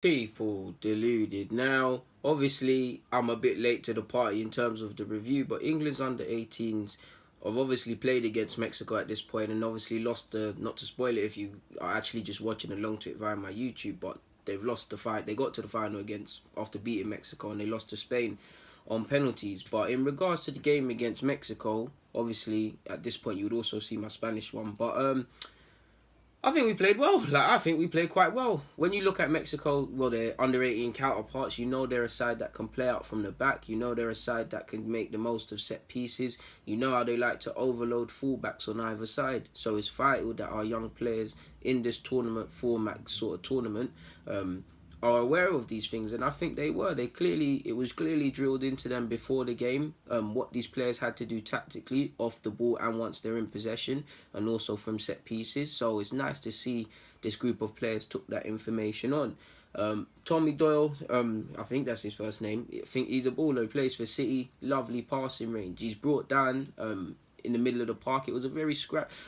People deluded. Now, obviously, I'm a bit late to the party in terms of the review, but England's under 18s have obviously played against Mexico at this point and obviously lost the. Not to spoil it if you are actually just watching along to it via my YouTube, but they've lost the fight. They got to the final against after beating Mexico and they lost to Spain on penalties. But in regards to the game against Mexico, obviously at this point you would also see my Spanish one, but I think we played well. I think we played quite well. When you look at Mexico, well, their under 18 counterparts, you know they're a side that can play out from the back. You know they're a side that can make the most of set pieces. You know how they like to overload fullbacks on either side. So it's vital that our young players in this tournament format sort of tournament are aware of these things, and I think they were. It was clearly drilled into them before the game what these players had to do tactically off the ball and once they're in possession, and also from set pieces. So it's nice to see this group of players took that information on. Tommy Doyle, I think that's his first name. I think he's a baller. He plays for City. Lovely passing range. He's brought down in the middle of the park. It was a very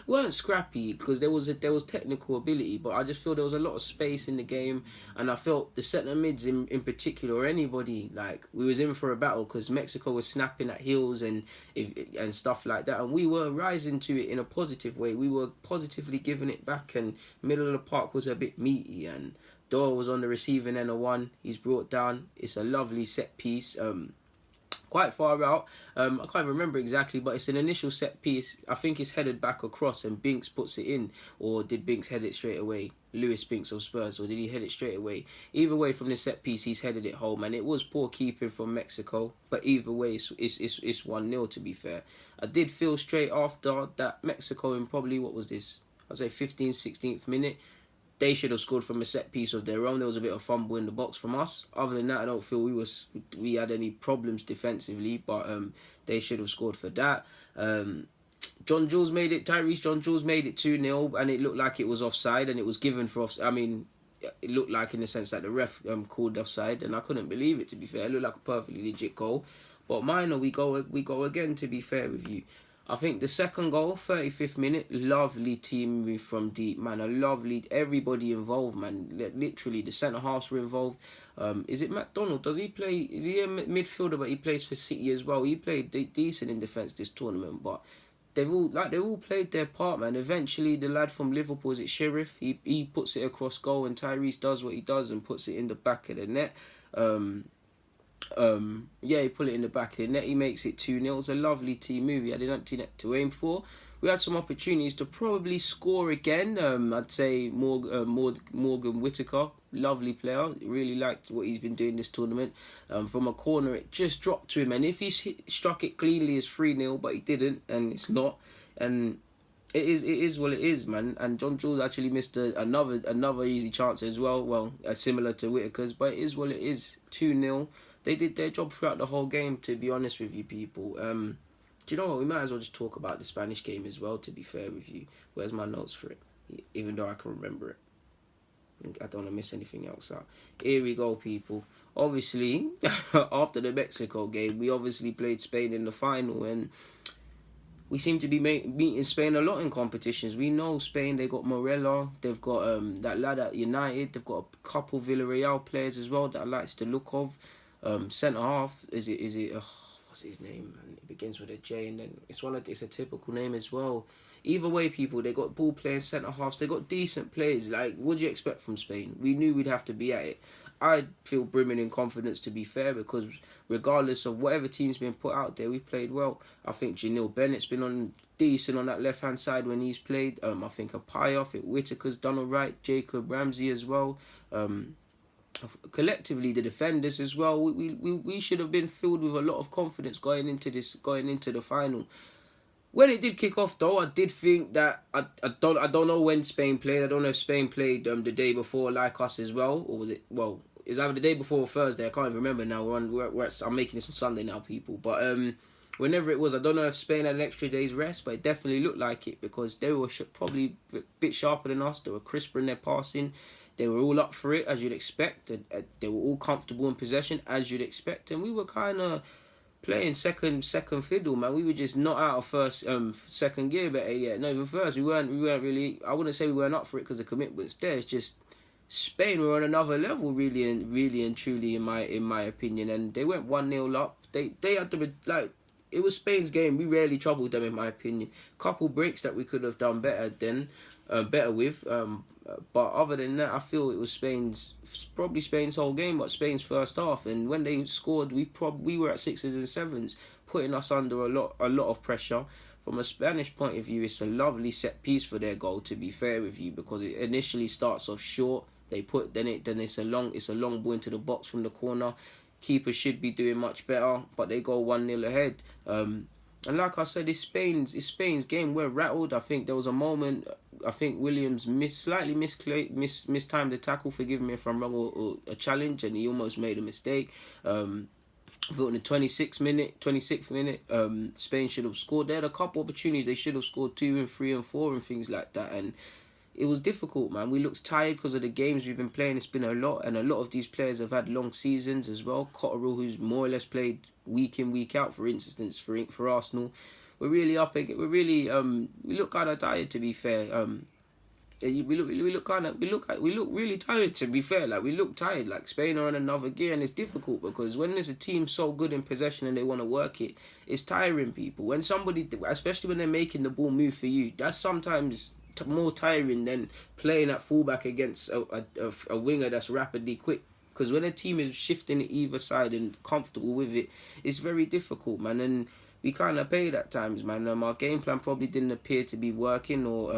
weren't scrappy because there was technical ability, but I just feel there was a lot of space in the game, and I felt the centre mids in particular, or anybody, like we was in for a battle because Mexico was snapping at heels and stuff like that, and we were rising to it in a positive way. We were positively giving it back, and middle of the park was a bit meaty, and Doyle was on the receiving end of one. He's brought down. It's a lovely set piece. Quite far out. I can't even remember exactly, but it's an initial set piece. I think it's headed back across and Binks puts it in. Or did Binks head it straight away? Lewis Binks of Spurs, or did he head it straight away? Either way, from the set piece, he's headed it home, and it was poor keeping from Mexico. But either way, it's 1-0 to be fair. I did feel straight after that Mexico in probably, what was this? I'd say 15th, 16th minute. They should have scored from a set piece of their own. There was a bit of fumble in the box from us. Other than that, I don't feel we had any problems defensively, but they should have scored for that. John Jules made it. Tyrese John Jules made it 2-0, and it looked like it was offside, and it was given for offside. I mean, it looked like in the sense that the ref called offside, and I couldn't believe it, to be fair. It looked like a perfectly legit goal. But minor, we go again, to be fair with you. I think the second goal, 35th minute, lovely team move from deep, man. A lovely, everybody involved, man. Literally, the centre halves were involved. Is it McDonald? Does he play? Is he a midfielder? But he plays for City as well. He played decent in defence this tournament, but they've all played their part, man. Eventually, the lad from Liverpool, is it Sheriff? He puts it across goal, and Tyrese does what he does and puts it in the back of the net. He put it in the back of the net. He makes it 2-0. It was a lovely team move. He had an empty net to aim for. We had some opportunities to probably score again. I'd say Morganwhittaker, lovely player. Really liked what he's been doing this tournament. From a corner, it just dropped to him, and if he struck it cleanly, it's 3-0, but he didn't, and it's not. And it is what it is, man. And John Jules actually missed another easy chance as well. Well, similar to Whittaker's, but it is what it is. 2-0. They did their job throughout the whole game, to be honest with you people. Do you know what? We might as well just talk about the Spanish game as well, to be fair with you. Where's my notes for it? Even though I can remember it. I don't want to miss anything else out. Here we go, people. Obviously, after the Mexico game, we obviously played Spain in the final, and we seem to be meeting Spain a lot in competitions. We know Spain, they got Morella, they've got that lad at United, they've got a couple Villarreal players as well that I like the look of. Centre half, is it what's his name, man? It begins with a J, and then it's a typical name as well. Either way, people, they got ball players, centre halves, they got decent players. Like, what do you expect from Spain? We knew we'd have to be at it. I feel brimming in confidence, to be fair, because regardless of whatever team's been put out there, we've played well. I think Janil Bennett's been on decent on that left hand side when he's played. I think Apaya, I think Whittaker's done alright, Jacob Ramsey as well. Collectively, the defenders as well, we should have been filled with a lot of confidence going into the final. When it did kick off, though, I did think that I don't know when Spain played. I don't know if Spain played the day before like us as well, or was it it's either the day before or Thursday. I can't even remember now. I'm making this on Sunday now, people. But whenever it was, I don't know if Spain had an extra day's rest, but it definitely looked like it because they were probably a bit sharper than us. They were crisper in their passing. They were all up for it, as you'd expect. They were all comfortable in possession, as you'd expect. And we were kind of playing second fiddle, man. We were just not out of second gear better yet. No, even first, we weren't really. I wouldn't say we weren't up for it because the commitment's there. It's just Spain were on another level, really and truly, in my opinion, and they went 1-0 up. They had the like. It was Spain's game. We rarely troubled them, in my opinion. Couple breaks that we could have done better with. But other than that, I feel it was probably Spain's whole game, but Spain's first half. And when they scored, we were at 6s and 7s, putting us under a lot of pressure. From a Spanish point of view, it's a lovely set piece for their goal. To be fair with you, because it initially starts off short. Then it's a long ball into the box from the corner. Keeper should be doing much better, but they go 1-0 ahead. And like I said, it's Spain's game. We're rattled. I think there was a moment. I think Williams slightly mistimed the tackle. Forgive me if I'm wrong, or a challenge, and he almost made a mistake. I thought in the 26th minute, Spain should have scored. They had a couple opportunities. They should have scored 2 and 3 and 4 and things like that. And it was difficult, man. We looked tired because of the games we've been playing. It's been a lot, and a lot of these players have had long seasons as well. Cotterill, who's more or less played week in, week out, for instance, for Arsenal. We're really up against. We look kind of tired, to be fair. We look really tired, to be fair. Like, we look tired. Like, Spain are in another gear, and it's difficult because when there's a team so good in possession and they want to work it, it's tiring people. When somebody, especially when they're making the ball move for you, that's sometimes more tiring than playing at fullback against a winger that's rapidly quick. Because when a team is shifting either side and comfortable with it, it's very difficult, man. And we kind of paid at times, man. Our game plan probably didn't appear to be working, or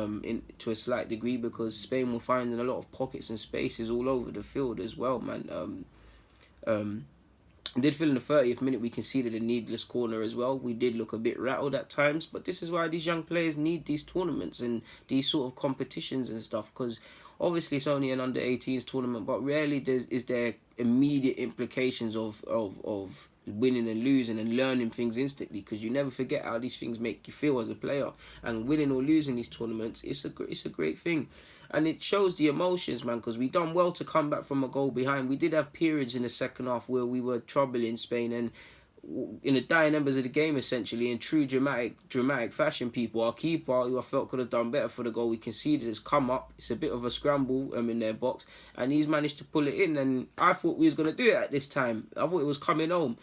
to a slight degree, because Spain were finding a lot of pockets and spaces all over the field as well, man. Did feel in the 30th minute we conceded a needless corner as well. We did look a bit rattled at times, but this is why these young players need these tournaments and these sort of competitions and stuff, because obviously it's only an under 18s tournament, but rarely is there immediate implications of winning and losing and learning things instantly, because you never forget how these things make you feel as a player. And winning or losing these tournaments, it's a great thing. And it shows the emotions, man, because we done well to come back from a goal behind. We did have periods in the second half where we were troubling Spain, and in the dying embers of the game, essentially, in true dramatic fashion, our keeper, who I felt could have done better for the goal we conceded, has come up. It's a bit of a scramble in their box, and he's managed to pull it in. And I thought we was going to do it at this time. I thought it was coming home.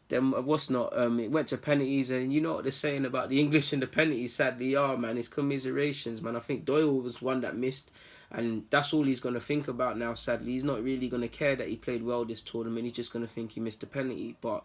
Then what's not? It went to penalties, and you know what they're saying about the English and the penalties. Sadly, man, it's commiserations, man. I think Doyle was one that missed, and that's all he's going to think about now. Sadly, he's not really going to care that he played well this tournament. He's just going to think he missed a penalty. But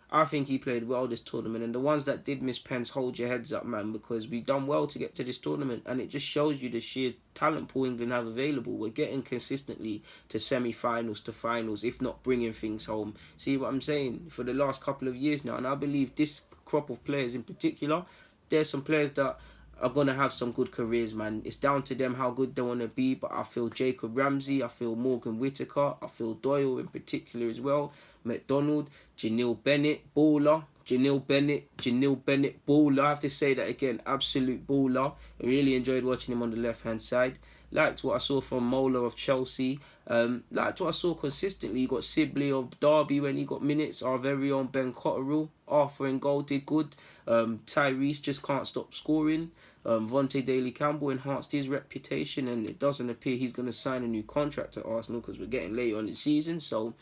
I think he played well this tournament, and the ones that did miss pens, hold your heads up, man, because we've done well to get to this tournament, and it just shows you the sheer talent pool England have available. We're getting consistently to semi-finals, to finals, if not bringing things home. See what I'm saying? For the last couple of years now, and I believe this crop of players in particular, there's some players that are going to have some good careers, man. It's down to them how good they want to be, but I feel Jacob Ramsey, I feel Morganwhittaker, I feel Doyle in particular as well, McDonald, Janil Bennett, baller. Janil Bennett, baller. I have to say that again, absolute baller. I really enjoyed watching him on the left-hand side. Liked what I saw from Mola of Chelsea. Liked what I saw consistently. You got Sibley of Derby when he got minutes. Our very own Ben Cotterill. Arthur in goal did good. Tyrese just can't stop scoring. Vontae Daly-Campbell enhanced his reputation, and it doesn't appear he's going to sign a new contract at Arsenal because we're getting late on the season. So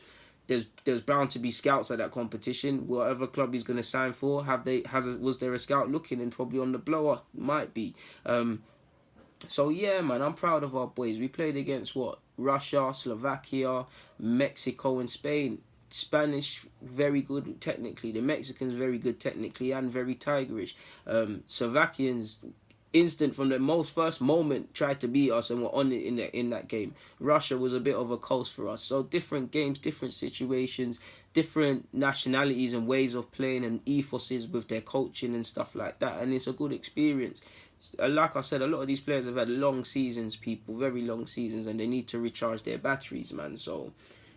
there's bound to be scouts at that competition. Whatever club he's going to sign for, was there a scout looking and probably on the blower? Might be. So yeah, man, I'm proud of our boys. We played against Russia, Slovakia, Mexico, and Spain. Spanish, very good technically. The Mexicans, very good technically and very tigerish. Slovakians, instant from the first moment, tried to beat us and were on it in that game. Russia was a bit of a coast for us. So different games, different situations, different nationalities and ways of playing and ethoses with their coaching and stuff like that. And it's a good experience. Like I said, a lot of these players have had long seasons, very long seasons, and they need to recharge their batteries, man. So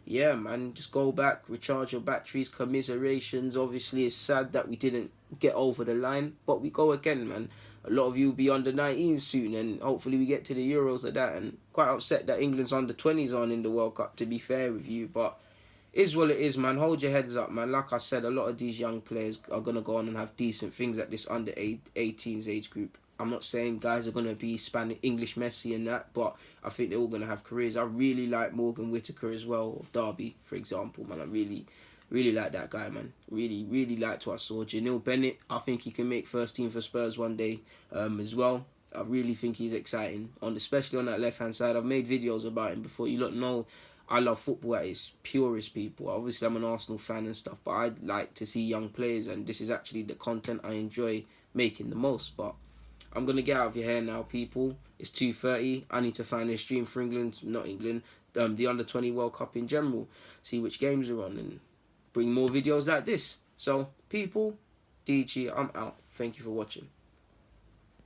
yeah, man, just go back, recharge your batteries. Commiserations. Obviously, it's sad that we didn't get over the line, but we go again, man. A lot of you will be under 19 soon, and hopefully we get to the Euros of that. And quite upset that England's under 20s on in the World Cup, to be fair with you, but is what it is, man. Hold your heads up, man. Like I said, a lot of these young players are going to go on and have decent things at this under 18s age group. I'm not saying guys are gonna be Spanish English Messi and that, but I think they're all gonna have careers. I really like Morganwhittaker as well of Derby, for example, man. I really like that guy, man. Really liked what I saw. Janil Bennett, I think he can make first team for Spurs one day, as well. I really think he's exciting, especially on that left hand side. I've made videos about him before. You lot know I love football at its purest, people. Obviously, I'm an Arsenal fan and stuff, but I like to see young players, and this is actually the content I enjoy making the most. But I'm gonna get out of your hair now, people. It's 2:30. I need to find a stream for England, not England, the Under-20 World Cup in general. See which games are on and bring more videos like this. So, people, DG, I'm out. Thank you for watching.